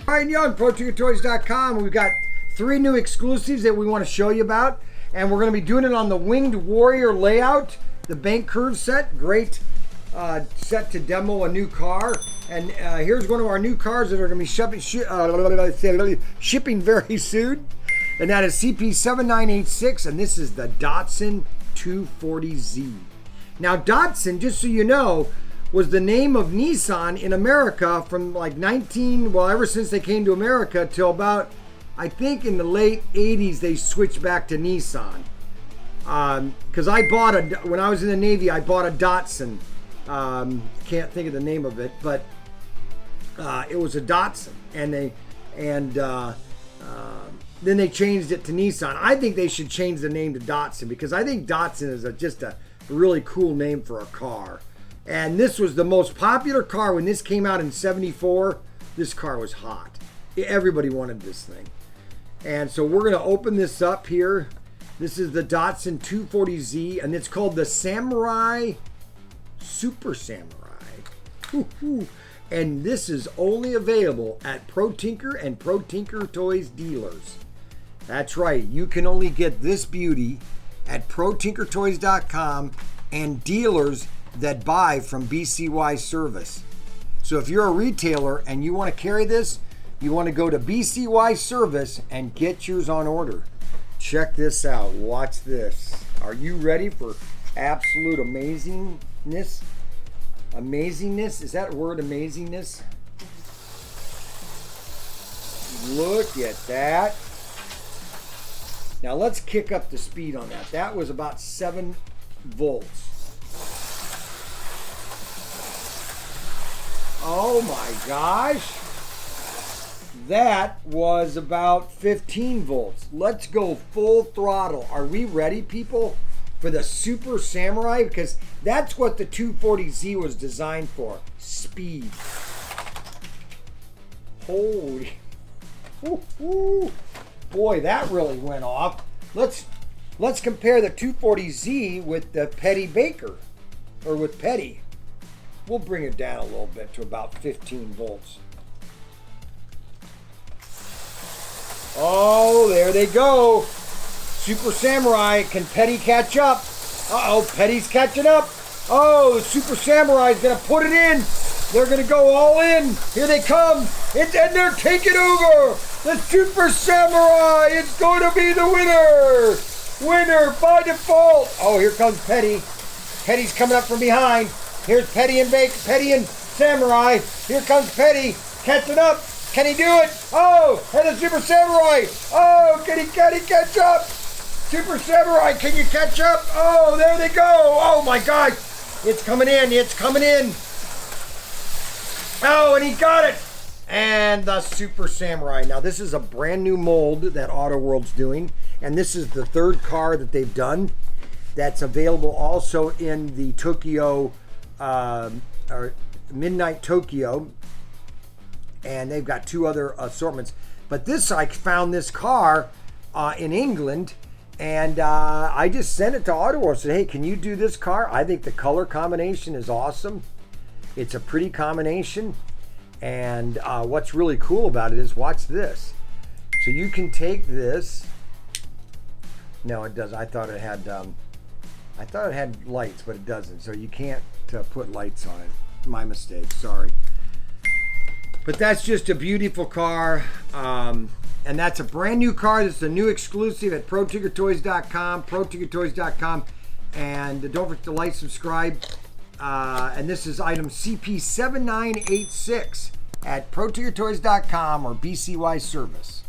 Bryan Young, Protinkertoys.com. We've got 3 new exclusives that we want to show you about, and we're going to be doing it on the Winged Warrior layout, the bank curve set. Great set to demo a new car. And here's one of our new cars that are going to be shipping very soon, and that is CP7986, and this is the Datsun 240z. Now, Datsun, just so you know, was the name of Nissan in America from like ever since they came to America till about, I think in the late 80s, they switched back to Nissan. Because when I was in the Navy, I bought a Datsun. Can't think of the name of it, but it was a Datsun, and then they changed it to Nissan. I think they should change the name to Datsun, because I think Datsun is just a really cool name for a car. And this was the most popular car when this came out in '74. This car was hot. Everybody wanted this thing. And so we're going to open this up here. This is the Datsun 240z, and it's called the Samurai Super Samurai. Woo-hoo. And this is only available at Protinker and Protinkertoys dealers. That's right. You can only get this beauty at Protinkertoys.com and dealers that buy from BCY Service. So if you're a retailer and you want to carry this, you want to go to BCY Service and get yours on order. Check this out. Watch this. Are you ready for absolute amazingness? Amazingness? Is that a word, amazingness? Look at that. Now let's kick up the speed on that. That was about 7 volts. Oh my gosh. That was about 15 volts. Let's go full throttle. Are we ready, people, for the Super Samurai? Because that's what the 240Z was designed for. Speed. Holy. Woo-hoo. Boy, that really went off. Let's compare the 240Z with the Petty Baker, or with Petty. We'll bring it down a little bit to about 15 volts. Oh, there they go. Super Samurai. Can Petty catch up? Uh-oh, Petty's catching up. Oh, Super Samurai's going to put it in. They're going to go all in. Here they come. And they're taking over. The Super Samurai is going to be the winner. Winner by default. Oh, here comes Petty. Petty's coming up from behind. Here's Petty and Samurai. Here comes Petty, catching up. Can he do it? Oh, and the Super Samurai. Oh, can he catch up? Super Samurai, can you catch up? Oh, there they go. Oh my God, it's coming in. It's coming in. Oh, and he got it. And the Super Samurai. Now this is a brand new mold that Auto World's doing, and this is the 3rd car that they've done. That's available also in the Tokyo. Or Midnight Tokyo, and they've got 2 other assortments. But I found this car in England, and I just sent it to Auto World. Said, hey, can you do this car? I think the color combination is awesome. It's a pretty combination, and what's really cool about it is, watch this. So you can take this. No, it doesn't. I thought it had lights, but it doesn't. So you can't put lights on it. My mistake, sorry. But that's just a beautiful car, and that's a brand new car. This is a new exclusive at Protinkertoys.com, Protinkertoys.com, and don't forget to like, subscribe. And this is item CP7986 at Protinkertoys.com or BCY Service.